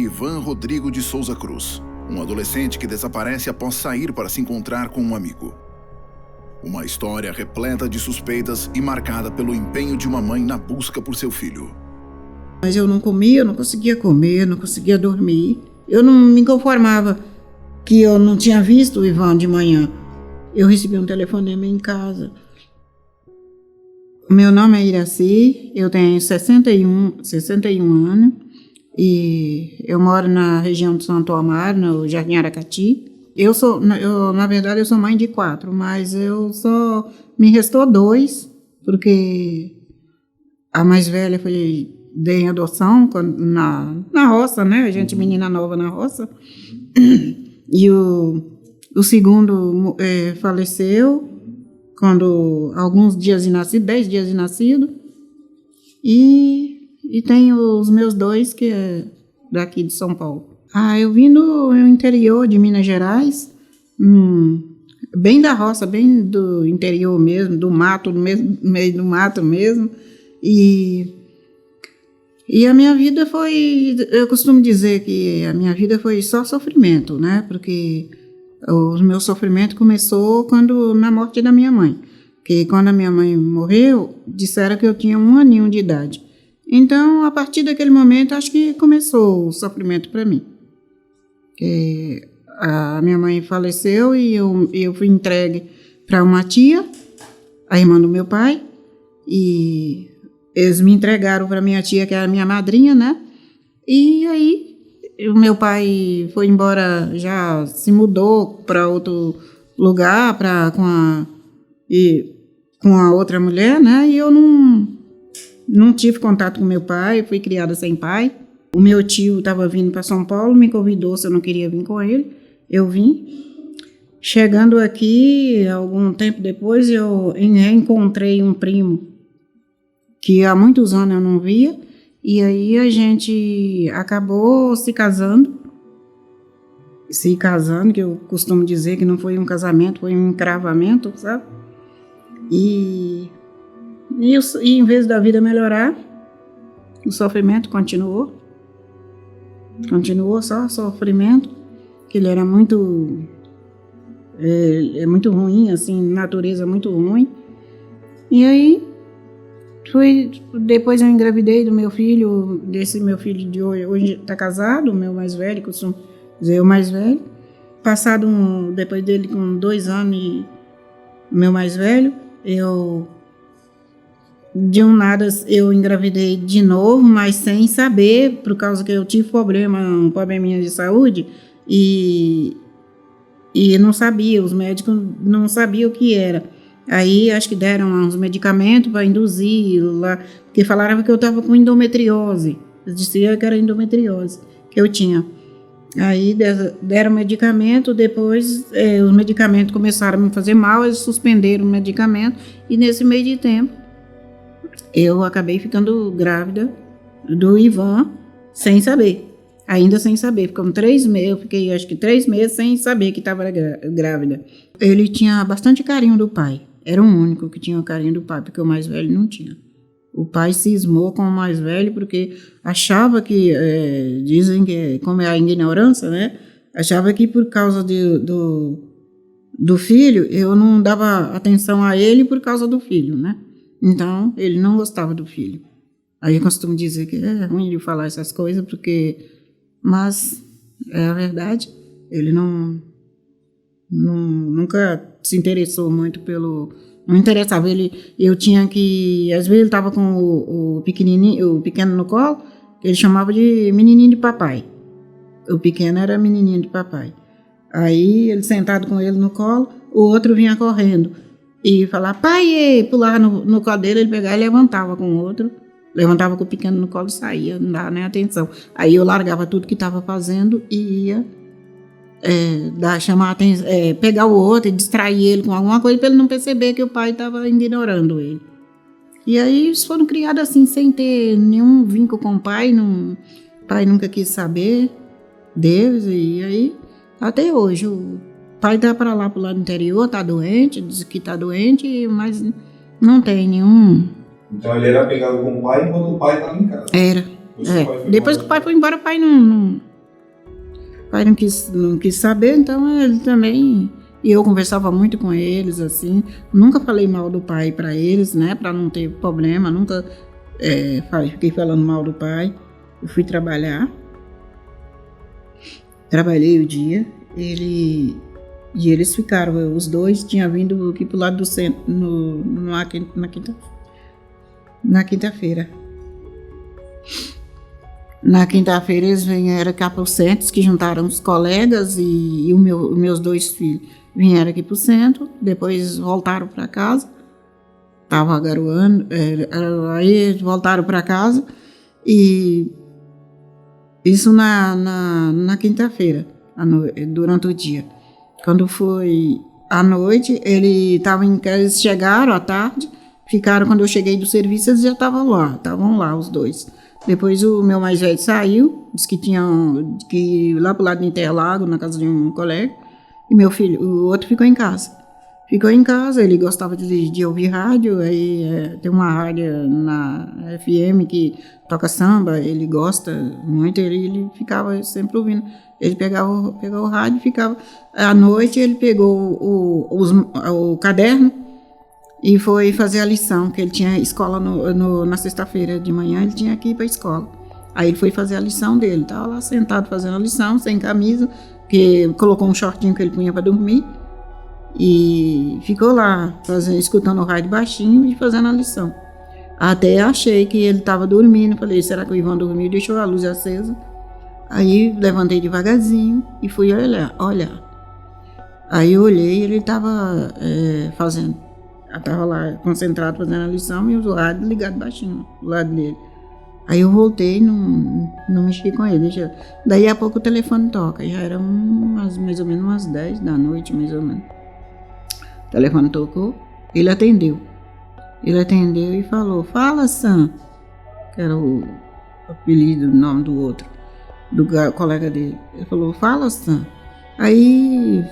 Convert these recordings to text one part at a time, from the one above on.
Ivan Rodrigo de Souza Cruz, um adolescente que desaparece após sair para se encontrar com um amigo. Uma história repleta de suspeitas e marcada pelo empenho de uma mãe na busca por seu filho. Mas eu não comia, eu não conseguia comer, não conseguia dormir. Eu não me conformava que eu não tinha visto o Ivan de manhã. Eu recebi um telefonema em casa. Meu nome é Iraci, eu tenho 61 anos e eu moro na região de Santo Amaro, no Jardim Aracati. Na verdade, eu sou mãe de 4, mas me restou 2, porque a mais velha dei em adoção na roça, né? A gente menina nova na roça. E o segundo faleceu quando alguns dias de nascido, 10 dias de nascido. E tenho os meus 2, que é daqui de São Paulo. Eu vim do interior de Minas Gerais, bem da roça, bem do interior mesmo, do mato, mesmo, meio do mato mesmo. E a minha vida eu costumo dizer que a minha vida foi só sofrimento, né? Porque o meu sofrimento começou na morte da minha mãe. Porque quando a minha mãe morreu, disseram que eu tinha 1 aninho de idade. Então, a partir daquele momento, acho que começou o sofrimento para mim. Porque a minha mãe faleceu e eu fui entregue para uma tia, a irmã do meu pai, e eles me entregaram para minha tia, que era a minha madrinha, né? E aí, o meu pai foi embora, já se mudou para outro lugar, com a outra mulher, né? E eu não tive contato com meu pai, fui criada sem pai. O meu tio estava vindo para São Paulo, me convidou se eu não queria vir com ele. Eu vim. Chegando aqui, algum tempo depois, eu reencontrei um primo que há muitos anos eu não via. E aí a gente acabou se casando, que eu costumo dizer que não foi um casamento, foi um encravamento, sabe? E em vez da vida melhorar, o sofrimento continuou só sofrimento, que ele era muito ruim, assim, natureza muito ruim. E aí depois eu engravidei do meu filho, desse meu filho de hoje está casado, o meu mais velho, costumo dizer o mais velho. Depois dele com 2 anos, e o meu mais velho, de um nada eu engravidei de novo, mas sem saber, por causa que eu tive um probleminha de saúde, e não sabia, os médicos não sabiam o que era. Aí acho que deram uns medicamentos para induzir lá, porque falaram que eu estava com endometriose. Eles diziam que era endometriose que eu tinha. Aí deram medicamento, depois os medicamentos começaram a me fazer mal, eles suspenderam o medicamento, e nesse meio de tempo eu acabei ficando grávida do Ivan, ainda sem saber. Ficamos 3 meses, eu fiquei acho que 3 meses sem saber que estava grávida. Ele tinha bastante carinho do pai. Era o único que tinha o carinho do pai, porque o mais velho não tinha. O pai cismou com o mais velho porque achava que, dizem que, como é a ignorância, né? Achava que por causa do filho, eu não dava atenção a ele por causa do filho, né? Então, ele não gostava do filho. Aí eu costumo dizer que é ruim de falar essas coisas, mas é a verdade. Ele nunca se interessou muito não interessava. Eu tinha que, às vezes ele estava com o pequeno no colo, ele chamava de menininho de papai. O pequeno era menininho de papai. Aí ele sentado com ele no colo, o outro vinha correndo e falava, pai, pulava no colo dele, ele pegava e levantava com o outro, levantava com o pequeno no colo e saía, não dava nem atenção. Aí eu largava tudo que estava fazendo e ia chamar atenção, pegar o outro e distrair ele com alguma coisa para ele não perceber que o pai estava ignorando ele. E aí eles foram criados assim, sem ter nenhum vínculo com o pai, o pai nunca quis saber deles, e aí até hoje o pai tá para lá pro lado interior, tá doente, diz que tá doente, mas não tem nenhum. Então ele era pegado com o pai enquanto o pai estava em casa. Era. Depois que o pai foi embora, o pai não pai não quis saber, então ele também... E eu conversava muito com eles, assim. Nunca falei mal do pai para eles, né? Para não ter problema. Nunca fiquei falando mal do pai. Eu fui trabalhar. Trabalhei o dia. E eles ficaram. Os 2 tinham vindo aqui pro lado do centro na quinta-feira. Na quinta-feira eles vieram cá para o centro, que juntaram os colegas e meus 2 filhos vieram aqui para o centro, depois voltaram para casa, estava garoando, aí voltaram para casa e isso na quinta-feira, durante o dia. Quando foi à noite, eles chegaram à tarde, ficaram, quando eu cheguei do serviço, eles já estavam lá os 2. Depois o meu mais velho saiu, disse que ir lá pro lado do Interlago, na casa de um colega, e meu filho, o outro ficou em casa. Ficou em casa, ele gostava de ouvir rádio, aí tem uma rádio na FM que toca samba, ele gosta muito, ele ficava sempre ouvindo. Ele pegou o rádio, ficava... À noite ele pegou o caderno e foi fazer a lição, que ele tinha escola na sexta-feira de manhã, ele tinha que ir para a escola. Aí ele foi fazer a lição dele, estava lá sentado fazendo a lição, sem camisa, que colocou um shortinho que ele punha para dormir, e ficou lá, escutando o rádio baixinho e fazendo a lição. Até achei que ele estava dormindo, falei, será que o Ivan dormiu? Deixou a luz acesa. Aí levantei devagarzinho e fui olhar. Aí eu olhei, ele estava estava lá concentrado fazendo a lição e o rádio ligado baixinho do lado dele. Aí eu voltei, não mexi com ele. Daí a pouco o telefone toca, já era mais ou menos umas 10 da noite, mais ou menos. O telefone tocou, ele atendeu e falou, fala Sam, que era o apelido, o nome do outro, do colega dele. Ele falou, fala Sam. Aí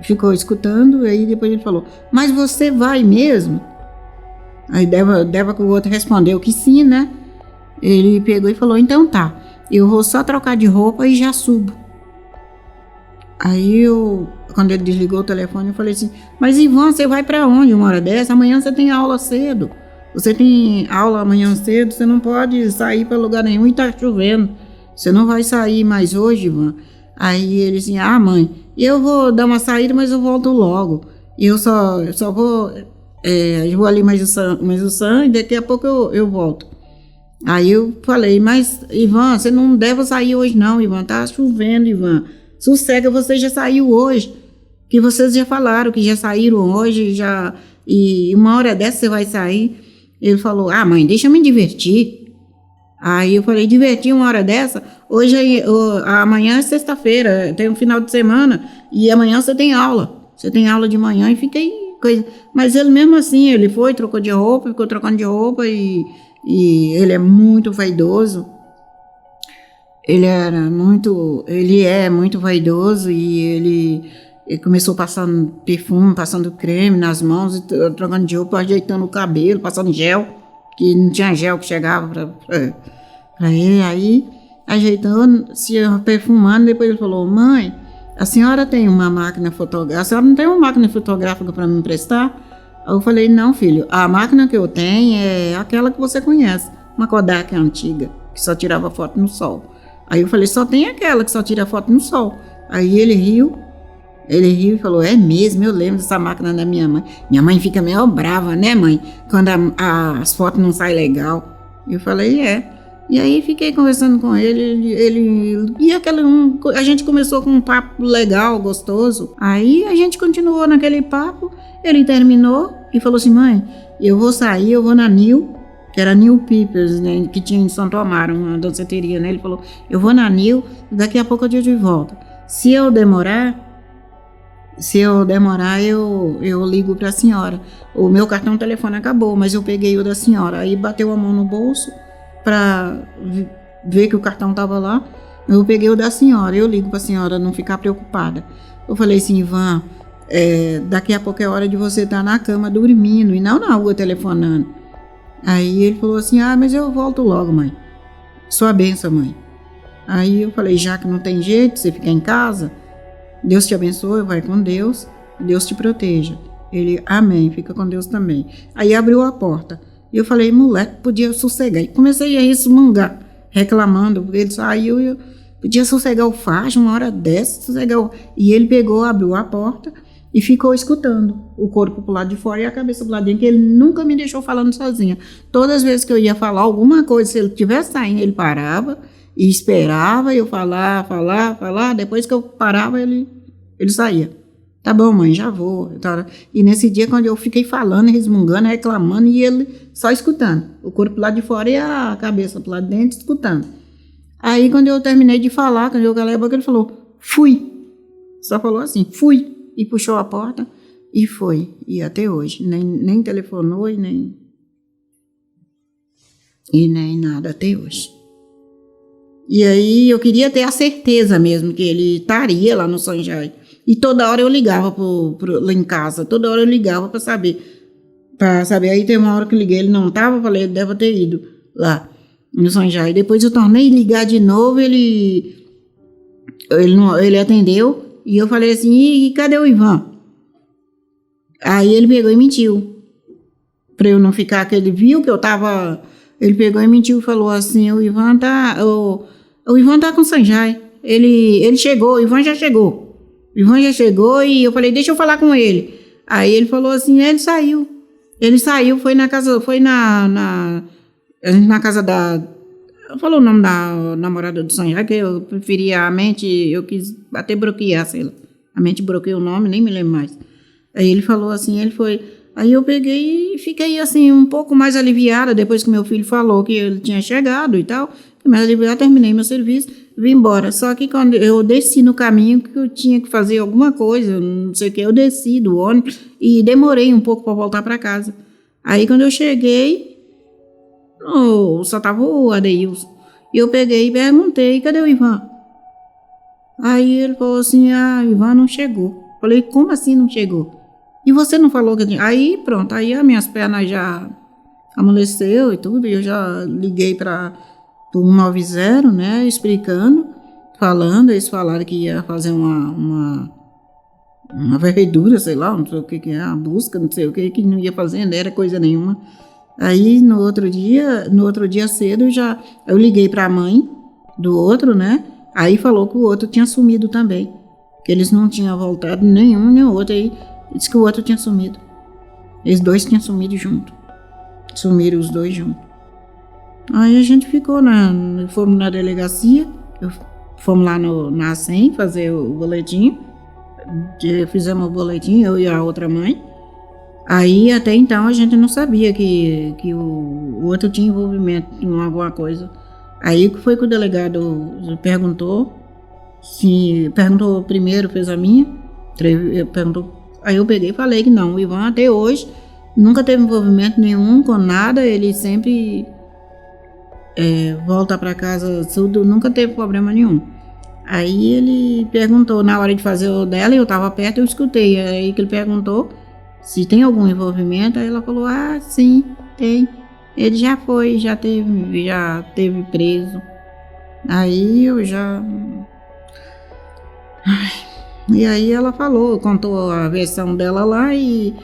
ficou escutando, aí depois ele falou, mas você vai mesmo? Aí Deva que o outro respondeu que sim, né? Ele pegou e falou, então tá, eu vou só trocar de roupa e já subo. Aí quando ele desligou o telefone, eu falei assim, mas Ivan, você vai pra onde uma hora dessa? Amanhã você tem aula cedo. Você tem aula amanhã cedo, você não pode sair pra lugar nenhum e tá chovendo. Você não vai sair mais hoje, Ivan? Aí ele assim, mãe, eu vou dar uma saída, mas eu volto logo. Eu só vou, eu vou ali mais o Sam e daqui a pouco eu volto. Aí eu falei, mas Ivan, você não deve sair hoje não, Ivan, tá chovendo, Ivan. Sossega, você já saiu hoje, que vocês já falaram que já saíram hoje, e uma hora dessa você vai sair. Ele falou, mãe, deixa eu me divertir. Aí eu falei, divertir uma hora dessa? Amanhã é sexta-feira, tem um final de semana, e amanhã você tem aula. Você tem aula de manhã e fiquei coisa. Mas ele mesmo assim, ele foi, trocou de roupa, ficou trocando de roupa e ele é muito vaidoso. Ele é muito vaidoso e ele começou passando perfume, passando creme nas mãos, trocando de roupa, ajeitando o cabelo, passando gel, que não tinha gel que chegava para ele. Aí, ajeitando, se perfumando, depois ele falou, mãe, a senhora tem uma máquina fotográfica? A senhora não tem uma máquina fotográfica para me emprestar? Aí eu falei, não, filho, a máquina que eu tenho é aquela que você conhece, uma Kodak antiga, que só tirava foto no sol. Aí eu falei, só tem aquela que só tira foto no sol. Aí ele riu e falou, é mesmo, eu lembro dessa máquina da minha mãe. Minha mãe fica meio brava, né, mãe, quando as fotos não saem legal. Eu falei, E aí fiquei conversando com ele e a gente começou com um papo legal, gostoso. Aí a gente continuou naquele papo, ele terminou e falou assim, mãe, eu vou sair, eu vou na Nil, que era Nil Peepers, né, que tinha em Santo Amaro, uma danceteria, né? Ele falou, eu vou na Nil, daqui a pouco eu de volta. Se eu demorar, eu ligo para a senhora. O meu cartão de telefone acabou, mas eu peguei o da senhora. Aí bateu a mão no bolso para ver que o cartão estava lá. Eu peguei o da senhora, eu ligo para a senhora não ficar preocupada. Eu falei assim, Ivan, daqui a pouco é hora de você estar na cama dormindo e não na rua telefonando. Aí ele falou assim, mas eu volto logo, mãe. Sua bênção, mãe. Aí eu falei, já que não tem jeito, você fica em casa, Deus te abençoe, vai com Deus, Deus te proteja. Ele, amém, fica com Deus também. Aí abriu a porta. E eu falei, moleque, podia sossegar. E comecei a resmungar, reclamando, porque ele saiu e eu podia sossegar o facho, uma hora dessa, sossegar. E ele pegou, abriu a porta e ficou escutando o corpo pro lado de fora e a cabeça pro lado de dentro, que ele nunca me deixou falando sozinha. Todas as vezes que eu ia falar alguma coisa, se ele estivesse saindo, ele parava e esperava eu falar. Depois que eu parava, ele saía. Tá bom, mãe, já vou. E nesse dia, quando eu fiquei falando, resmungando, reclamando, e ele só escutando. O corpo pro lado de fora e a cabeça pro lado de dentro, escutando. Aí, quando eu terminei de falar, quando eu calei a boca, ele falou, fui. Só falou assim, fui. E puxou a porta e foi. E até hoje. Nem telefonou e nem nada até hoje. E aí eu queria ter a certeza mesmo que ele estaria lá no Sanjay. E toda hora eu ligava lá em casa. Toda hora eu ligava para saber. Aí tem uma hora que eu liguei, ele não estava, falei, ele deve ter ido lá no Sanjay. Depois eu tornei ligar de novo, ele atendeu. E eu falei assim, e cadê o Ivan? Aí ele pegou e mentiu. Para eu não ficar, que ele viu que eu tava... Ele pegou e mentiu e falou assim, o Ivan tá com o Sanjay. Ele chegou, o Ivan já chegou. O Ivan já chegou e eu falei, deixa eu falar com ele. Aí ele falou assim, ele saiu. Ele saiu, foi na casa da... Falou o nome da namorada do Sanjay, que eu preferia a mente, eu quis até bloquear, sei lá. A mente bloqueou o nome, nem me lembro mais. Aí ele falou assim, ele foi... Aí eu peguei e fiquei assim, um pouco mais aliviada, depois que meu filho falou que ele tinha chegado e tal. Mais aliviada, terminei meu serviço, vim embora. Só que quando eu desci no caminho, que eu tinha que fazer alguma coisa, não sei o que, eu desci do ônibus e demorei um pouco para voltar para casa. Aí quando eu cheguei... só tava o Adeilson. E eu peguei e perguntei, cadê o Ivan? Aí ele falou assim, o Ivan não chegou. Falei, como assim não chegou? E você não falou que... Aí pronto, aí as minhas pernas já amoleceu e tudo, e eu já liguei para o 190, né, explicando, falando, eles falaram que ia fazer uma varredura, sei lá, não sei o que é, uma busca, não sei o que não ia fazer, não era coisa nenhuma. Aí, no outro dia cedo, eu liguei para a mãe do outro, né? Aí falou que o outro tinha sumido também. Que eles não tinham voltado nenhum nem o outro. Aí disse que o outro tinha sumido. Eles dois tinham sumido junto. Sumiram os dois juntos. Aí a gente ficou fomos na delegacia, fomos lá na ACEM fazer o boletim. Fizemos o boletim, eu e a outra mãe. Aí, até então, a gente não sabia que o outro tinha envolvimento em alguma coisa. Aí foi que o delegado perguntou primeiro, fez a minha, perguntou. Aí eu peguei e falei que não, o Ivan até hoje nunca teve envolvimento nenhum com nada, ele sempre volta para casa, tudo, nunca teve problema nenhum. Aí ele perguntou, na hora de fazer o dela, eu estava perto, eu escutei, aí que ele perguntou se tem algum envolvimento, aí ela falou, sim, tem. Ele já teve preso. Aí eu já... E aí ela contou a versão dela lá e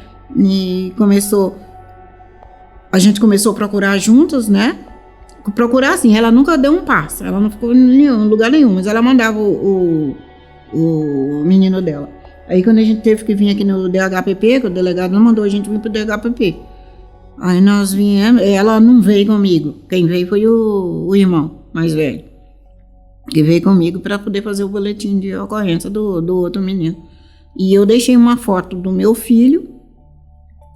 a gente começou a procurar juntos, né? Procurar assim, ela nunca deu um passo, ela não ficou em lugar nenhum, mas ela mandava o menino dela. Aí quando a gente teve que vir aqui no DHPP, que o delegado não mandou a gente vir pro DHPP. Aí nós viemos, ela não veio comigo. Quem veio foi o irmão mais velho. Que veio comigo para poder fazer o boletim de ocorrência do outro menino. E eu deixei uma foto do meu filho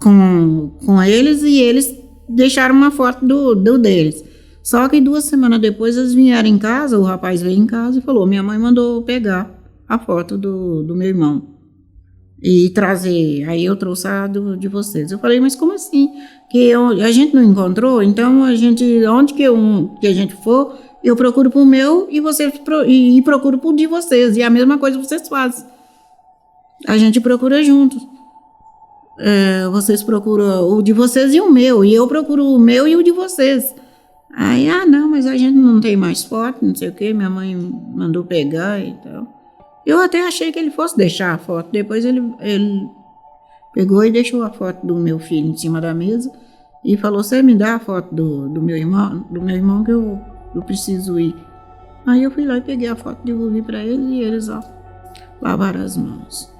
com eles e eles deixaram uma foto do deles. Só que 2 semanas depois eles vieram em casa, o rapaz veio em casa e falou, minha mãe mandou pegar a foto do meu irmão e trazer, aí eu trouxe a de vocês. Eu falei, mas como assim? Que a gente não encontrou, então onde que a gente for, eu procuro pro meu e vocês procuro pro de vocês, e a mesma coisa vocês fazem. A gente procura juntos. Vocês procuram o de vocês e o meu, e eu procuro o meu e o de vocês. Aí, não, mas a gente não tem mais foto, não sei o quê, minha mãe mandou pegar e tal. Eu até achei que ele fosse deixar a foto, depois ele pegou e deixou a foto do meu filho em cima da mesa e falou, você me dá a foto do meu irmão que eu preciso ir. Aí eu fui lá e peguei a foto, devolvi para eles e eles, lavaram as mãos.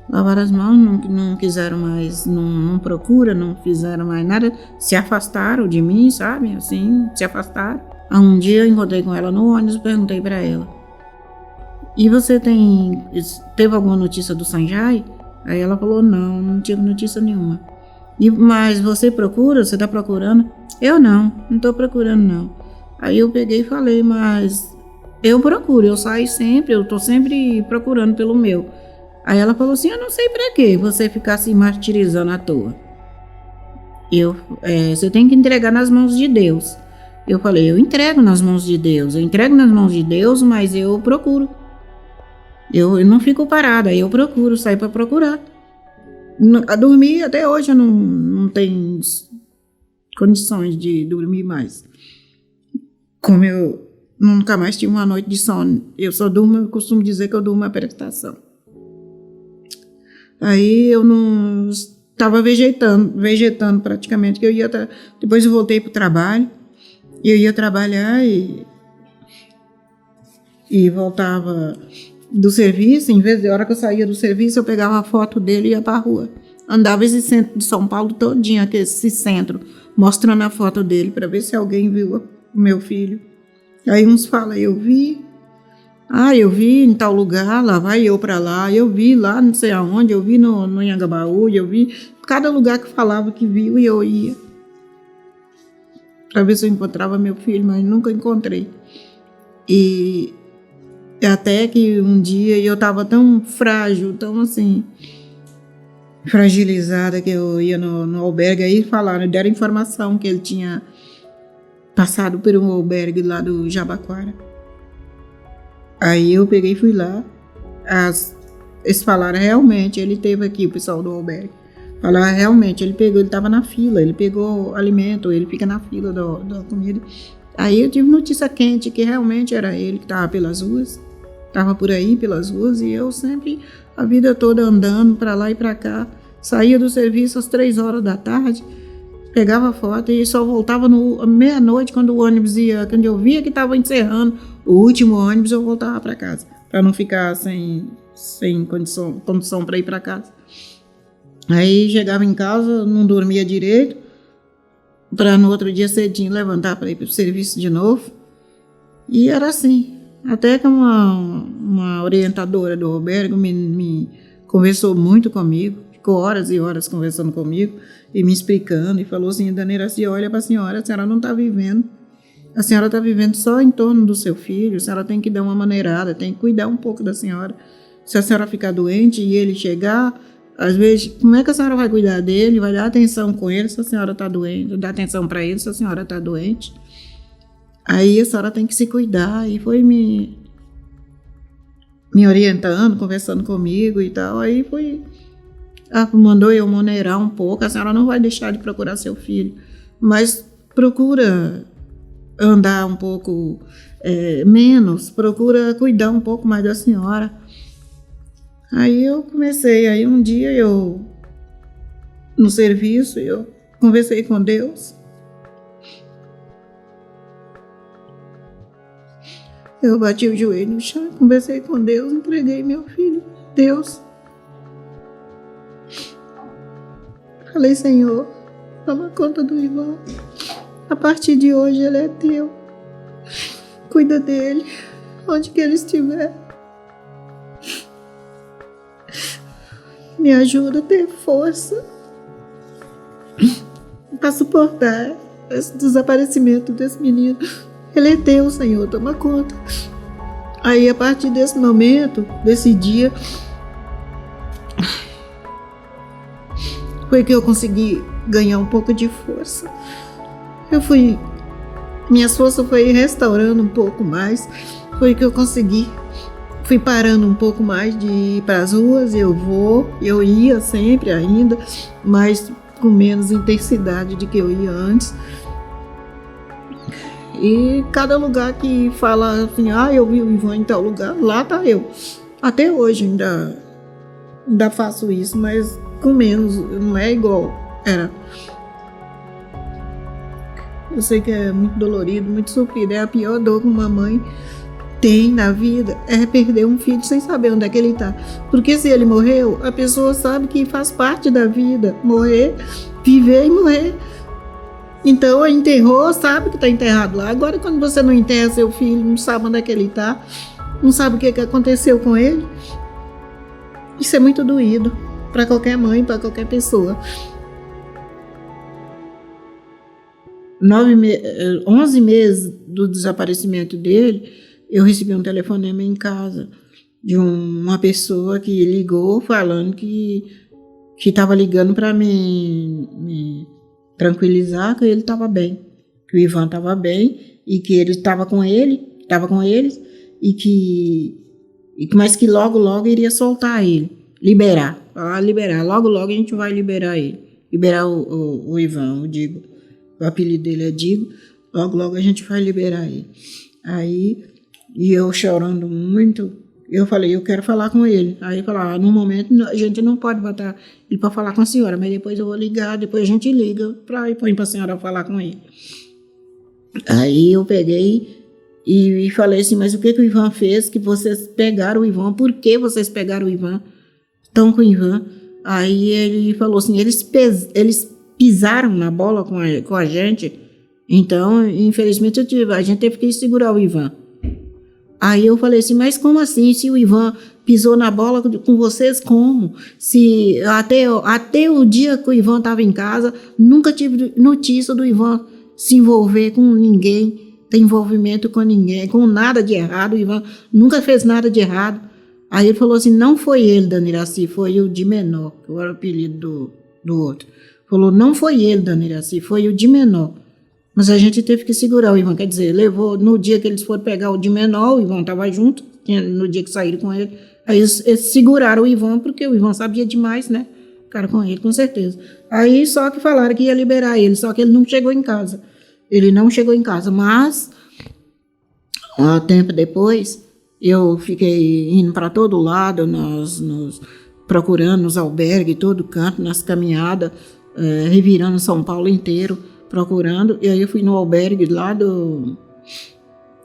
Lavaram as mãos, não quiseram mais, não procura, não fizeram mais nada, se afastaram de mim, sabe, assim, se afastaram. Um dia eu encontrei com ela no ônibus, perguntei para ela, e você teve alguma notícia do Sanjay? Aí ela falou, não tive notícia nenhuma. Mas você procura, você tá procurando? Eu não tô procurando não. Aí eu peguei e falei, mas eu procuro, eu saio sempre, eu tô sempre procurando pelo meu. Aí ela falou assim, eu não sei pra quê você ficar se martirizando à toa. Você tem que entregar nas mãos de Deus. Eu falei, eu entrego nas mãos de Deus, mas eu procuro. Eu não fico parada, eu procuro, saio pra procurar. A dormir, até hoje eu não tenho condições de dormir mais. Como eu nunca mais tive uma noite de sono, eu costumo dizer que eu durmo a prestação. Aí eu não estava vegetando praticamente, que eu ia depois eu voltei para o trabalho, eu ia trabalhar e voltava do serviço, em vez de hora que eu saía do serviço, eu pegava a foto dele e ia para a rua. Andava esse centro de São Paulo todinho, esse centro, mostrando a foto dele para ver se alguém viu o meu filho. Aí uns falam, eu vi em tal lugar, lá vai eu para lá, eu vi lá não sei aonde, eu vi no Anhangabaú, eu vi cada lugar que falava que viu e eu ia para ver se eu encontrava meu filho, mas nunca encontrei. E até que um dia eu estava tão frágil, tão assim, fragilizada, que eu ia no albergue, aí falaram, deram informação que ele tinha passado por um albergue lá do Jabaquara. Aí eu peguei e fui lá. Eles falaram, realmente, ele teve aqui, o pessoal do albergue. Falaram, realmente, ele estava na fila, ele pegou alimento, ele fica na fila da comida. Aí eu tive notícia quente que realmente era ele que estava pelas ruas, estava por aí pelas ruas, e eu sempre, a vida toda andando para lá e para cá, saía do serviço às 3 horas da tarde, pegava foto e só voltava meia-noite quando o ônibus ia, quando eu via que estava encerrando o último ônibus, eu voltava para casa, para não ficar sem condição para ir para casa. Aí chegava em casa, não dormia direito, para no outro dia cedinho levantar para ir para o serviço de novo. E era assim, até que uma orientadora do albergue me conversou muito comigo, ficou horas e horas conversando comigo e me explicando, e falou assim, Dona Iraci, olha para a senhora não está vivendo, a senhora está vivendo só em torno do seu filho, a senhora tem que dar uma maneirada, tem que cuidar um pouco da senhora. Se a senhora ficar doente e ele chegar, às vezes, como é que a senhora vai cuidar dele, vai dar atenção com ele se a senhora está doente, dar atenção para ele se a senhora está doente. Aí a senhora tem que se cuidar, e foi me orientando, conversando comigo e tal. Aí mandou eu maneirar um pouco, a senhora não vai deixar de procurar seu filho, mas procura andar um pouco menos, procura cuidar um pouco mais da senhora. Aí eu comecei, aí um dia no serviço, eu conversei com Deus. Eu bati o joelho no chão, conversei com Deus, entreguei meu filho, Deus. Falei, Senhor, toma conta do irmão. A partir de hoje ele é teu. Cuida dele, onde que ele estiver. Me ajuda a ter força para suportar esse desaparecimento desse menino. Ele é teu, Senhor, toma conta. Aí, a partir desse momento, desse dia, foi que eu consegui ganhar um pouco de força. Minha força foi restaurando um pouco mais. Foi que eu consegui. Fui parando um pouco mais de ir para as ruas. Eu ia sempre ainda, mas com menos intensidade de que eu ia antes. E cada lugar que fala assim, eu vi o Ivan em tal lugar, lá tá eu. Até hoje ainda faço isso, mas com menos, não é igual era. Eu sei que é muito dolorido, muito sofrido. É a pior dor que uma mãe tem na vida, é perder um filho sem saber onde é que ele está. Porque se ele morreu, a pessoa sabe que faz parte da vida, morrer, viver e morrer. Então, enterrou, sabe que está enterrado lá. Agora, quando você não enterra seu filho, não sabe onde é que ele está, não sabe o que aconteceu com ele, isso é muito doído para qualquer mãe, para qualquer pessoa. 11 meses do desaparecimento dele, eu recebi um telefonema em casa de uma pessoa que ligou falando que estava ligando para me tranquilizar que ele estava bem, que o Ivan estava bem e que ele estava com eles mas que logo iria soltar ele, liberar, logo a gente vai liberar ele, liberar o Ivan, o Digo, o apelido dele é Digo, logo a gente vai liberar ele. Aí, e eu chorando muito, eu falei, eu quero falar com ele. Aí falaram, no momento a gente não pode botar ele para falar com a senhora, mas depois eu vou ligar, depois a gente liga e põe para a senhora falar com ele. Aí eu peguei e falei assim, mas o que o Ivan fez que vocês pegaram o Ivan? Por que vocês pegaram o Ivan? Estão com o Ivan? Aí ele falou assim, eles pisaram na bola com a gente, então infelizmente a gente teve que segurar o Ivan. Aí eu falei assim, mas como assim? Se o Ivan pisou na bola com vocês, como? Se até o dia que o Ivan estava em casa, nunca tive notícia do Ivan se envolver com ninguém, ter envolvimento com ninguém, com nada de errado. O Ivan nunca fez nada de errado. Aí ele falou assim, não foi ele, Dona Iraci, foi o de menor, que era o apelido do outro. Falou, não foi ele, Dona Iraci, foi o de menor. Mas a gente teve que segurar o Ivan, quer dizer, levou, no dia que eles foram pegar o de menor, o Ivan estava junto, no dia que saíram com ele, aí eles seguraram o Ivan, porque o Ivan sabia demais, né? Ficaram com ele, com certeza. Aí só que falaram que ia liberar ele, só que ele não chegou em casa. Mas, um tempo depois, eu fiquei indo para todo lado, procurando nos albergues, todo canto, nas caminhadas, revirando São Paulo inteiro, procurando, e aí eu fui no albergue lá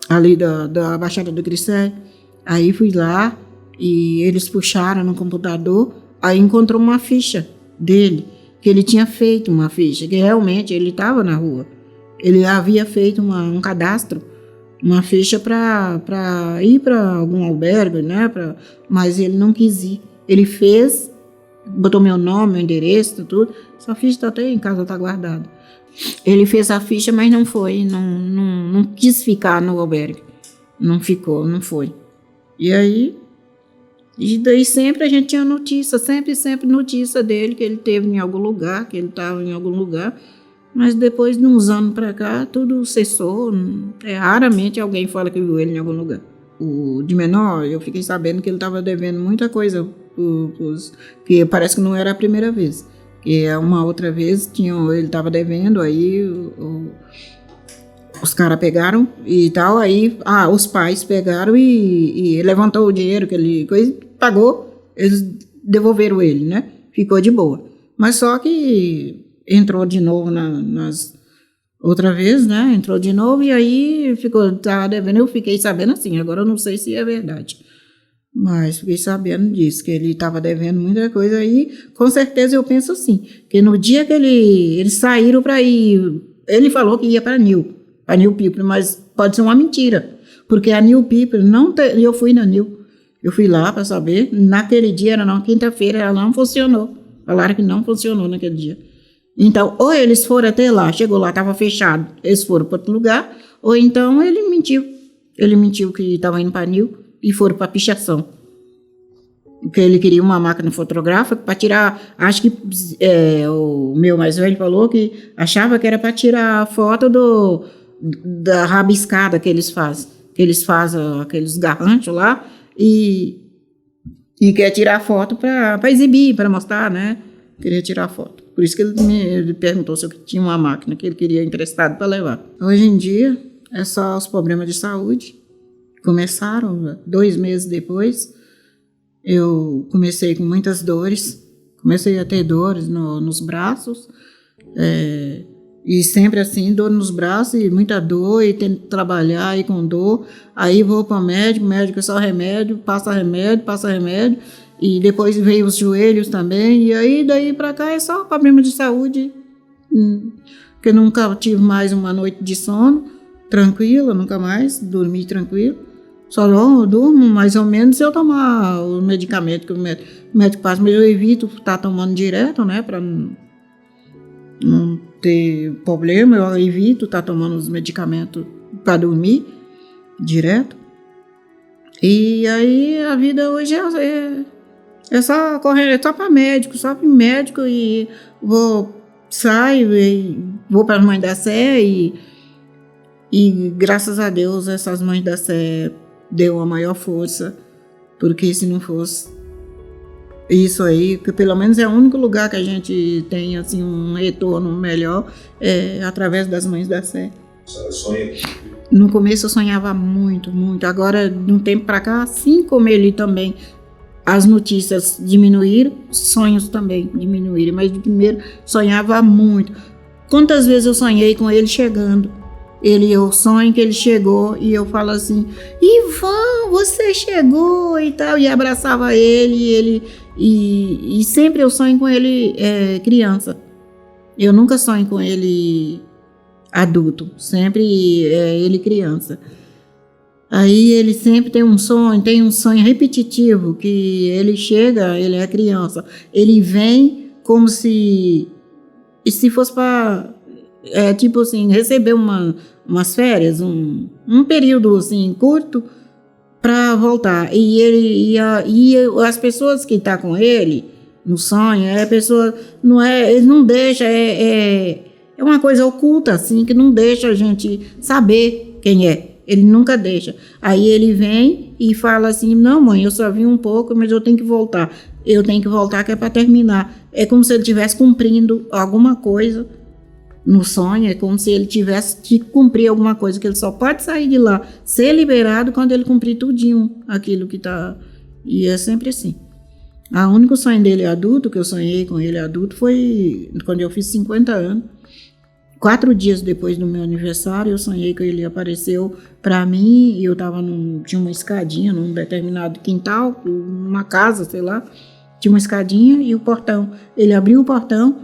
ali da Baixada do Glicério, aí fui lá e eles puxaram no computador, aí encontrou uma ficha dele, que ele tinha feito uma ficha, que realmente ele estava na rua, ele havia feito um cadastro, uma ficha para ir para algum albergue, né, mas ele não quis ir, ele fez, botou meu nome, meu endereço, tudo, essa ficha está até em casa, está guardada. Ele fez a ficha, mas não foi, não quis ficar no albergue. Não ficou, não foi. E aí, e daí sempre a gente tinha notícia, sempre notícia dele, que ele esteve em algum lugar, que ele estava em algum lugar. Mas depois de uns anos para cá, tudo cessou. Raramente alguém fala que viu ele em algum lugar. O de menor, eu fiquei sabendo que ele estava devendo muita coisa, que parece que não era a primeira vez. Que uma outra vez ele estava devendo, aí os caras pegaram e tal, aí os pais pegaram e levantou o dinheiro que ele pagou, eles devolveram ele, né? Ficou de boa. Mas só que entrou de novo outra vez, né? Entrou de novo e aí estava devendo, eu fiquei sabendo assim, agora eu não sei se é verdade. Mas fiquei sabendo disso, que ele estava devendo muita coisa aí. Com certeza eu penso assim, que no dia que eles saíram para ir, ele falou que ia para New People, mas pode ser uma mentira, porque a New People eu fui na New, eu fui lá para saber, naquele dia, era na quinta-feira, ela não funcionou, falaram que não funcionou naquele dia. Então, ou eles foram até lá, chegou lá, estava fechado, eles foram para outro lugar, ou então ele mentiu que estava indo para New e foram para pichação. Porque ele queria uma máquina fotográfica para tirar, acho que o meu mais velho falou que achava que era para tirar a foto da rabiscada que eles fazem. Que eles fazem aqueles garranchos lá e quer tirar foto para exibir, para mostrar, né? Queria tirar foto. Por isso que ele me perguntou se eu tinha uma máquina que ele queria emprestado para levar. Hoje em dia, É só os problemas de saúde. Começaram 2 meses depois. Eu comecei com muitas dores. Comecei a ter dores nos braços. E sempre assim, dor nos braços e muita dor, e tendo que trabalhar aí com dor. Aí vou para o médico é só remédio, passa remédio. E depois veio os joelhos também. E aí daí para cá é só problema de saúde. Porque nunca tive mais uma noite de sono tranquila, nunca mais dormi tranquilo. Só durmo mais ou menos se eu tomar o medicamento que o médico passa, mas eu evito estar tomando direto, né, para não ter problema. Eu evito estar tomando os medicamentos para dormir direto. E aí a vida hoje é só correr, é só para médico, e saio e vou para as Mães da Sé e graças a Deus essas Mães da Sé deu a maior força, porque se não fosse isso aí, que pelo menos é o único lugar que a gente tem assim um retorno melhor, através das Mães da Sé. Sonha? No começo eu sonhava muito, muito. Agora, de um tempo para cá, assim como ele também, as notícias diminuíram, sonhos também diminuíram, mas de primeiro sonhava muito. Quantas vezes eu sonhei com ele chegando? Eu sonho que ele chegou e eu falo assim, Ivan, você chegou e tal, e abraçava ele, e sempre eu sonho com ele criança. Eu nunca sonho com ele adulto, sempre ele criança. Aí ele sempre tem um sonho repetitivo, que ele chega, ele é criança, ele vem como se fosse para, tipo assim, receber umas férias, um período assim curto para voltar. E as pessoas que estão com ele no sonho, a pessoa ele não deixa, é uma coisa oculta assim, que não deixa a gente saber quem é. Ele nunca deixa. Aí ele vem e fala assim, não mãe, eu só vim um pouco, mas eu tenho que voltar. Eu tenho que voltar que é para terminar. É como se ele estivesse cumprindo alguma coisa no sonho, é como se ele tivesse de cumprir alguma coisa, que ele só pode sair de lá, ser liberado quando ele cumprir tudinho aquilo que está. E é sempre assim. O único sonho dele adulto, que eu sonhei com ele adulto, foi quando eu fiz 50 anos. 4 dias depois do meu aniversário, eu sonhei que ele apareceu para mim e eu tinha uma escadinha num determinado quintal, uma casa, sei lá, tinha uma escadinha e o portão. Ele abriu o portão,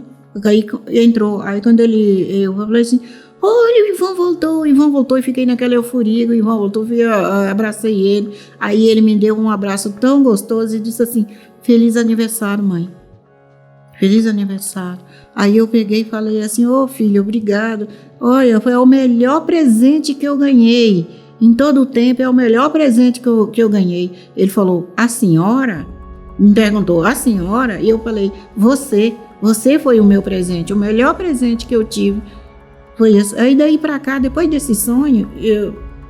aí entrou. Aí quando eu falei assim, olha, o Ivan voltou, e fiquei naquela euforia, o Ivan voltou, eu abracei ele. Aí ele me deu um abraço tão gostoso e disse assim, feliz aniversário, mãe. Feliz aniversário. Aí eu peguei e falei assim, filho, obrigado. Olha, foi o melhor presente que eu ganhei. Em todo o tempo é o melhor presente que eu ganhei. Ele falou, a senhora? Me perguntou, a senhora? E eu falei, você foi o meu presente. O melhor presente que eu tive foi esse. Aí daí pra cá, depois desse sonho,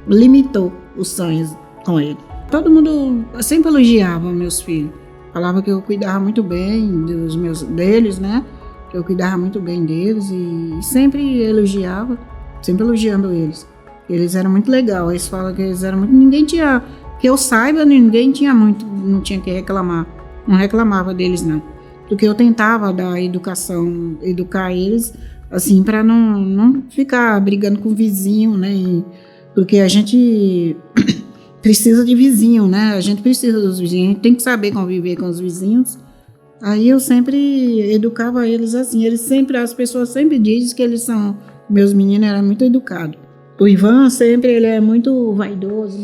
limitou os sonhos com ele. Todo mundo sempre elogiava meus filhos. Falava que eu cuidava muito bem deles, né? Que eu cuidava muito bem deles e sempre elogiava, sempre elogiando eles. Eles eram muito legais. Eles falam que eles eram muito... Ninguém tinha... Que eu saiba, ninguém tinha muito... Não tinha que reclamar. Não reclamava deles, não. Porque eu tentava dar educação, educar eles, assim, para não ficar brigando com o vizinho, né? Porque a gente... precisa de vizinho, né? A gente precisa dos vizinhos, a gente tem que saber conviver com os vizinhos. Aí eu sempre educava eles assim. As pessoas sempre dizem que meus meninos eram muito educados. O Ivan ele é muito vaidoso,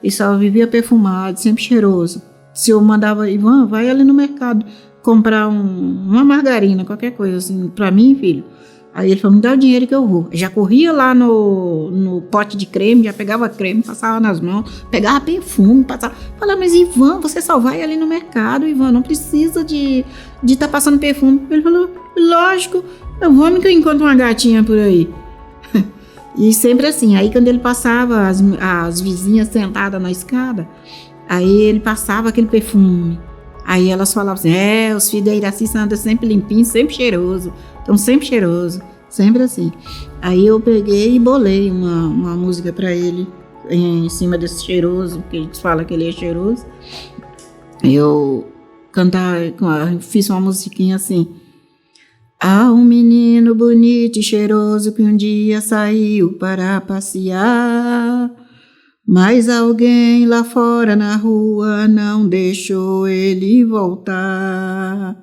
e só vivia perfumado, sempre cheiroso. Se eu mandava, Ivan, vai ali no mercado comprar uma margarina, qualquer coisa assim, pra mim, filho. Aí ele falou, me dá o dinheiro que eu vou. Já corria lá no pote de creme, já pegava creme, passava nas mãos, pegava perfume, passava. Falava, mas Ivan, você só vai ali no mercado, Ivan, não precisa de estar passando perfume. Ele falou, lógico, eu vou que eu encontro uma gatinha por aí. E sempre assim, aí quando ele passava, as vizinhas sentadas na escada, aí ele passava aquele perfume. Aí elas falavam assim, os filhos da Iraci andam sempre limpinhos, sempre cheiroso. Então sempre cheiroso. Sempre assim. Aí eu peguei e bolei uma música para ele em cima desse cheiroso, que eles falam que ele é cheiroso. Eu fiz uma musiquinha assim. Há um menino bonito e cheiroso que um dia saiu para passear, mas alguém lá fora na rua não deixou ele voltar.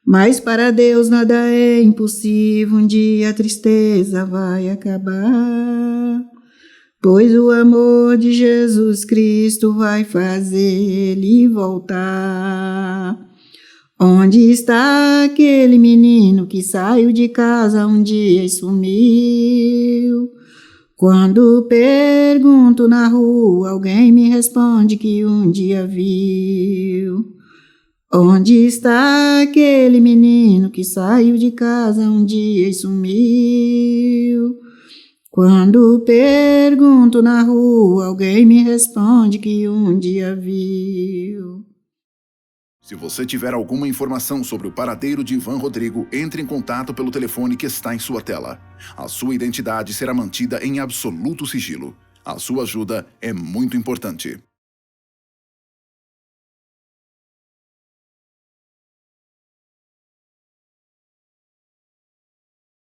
Mas para Deus nada é impossível, um dia a tristeza vai acabar, pois o amor de Jesus Cristo vai fazer ele voltar. Onde está aquele menino que saiu de casa um dia e sumiu? Quando pergunto na rua, alguém me responde que um dia viu. Onde está aquele menino que saiu de casa um dia e sumiu? Quando pergunto na rua, alguém me responde que um dia viu. Se você tiver alguma informação sobre o paradeiro de Ivan Rodrigo, entre em contato pelo telefone que está em sua tela. A sua identidade será mantida em absoluto sigilo. A sua ajuda é muito importante.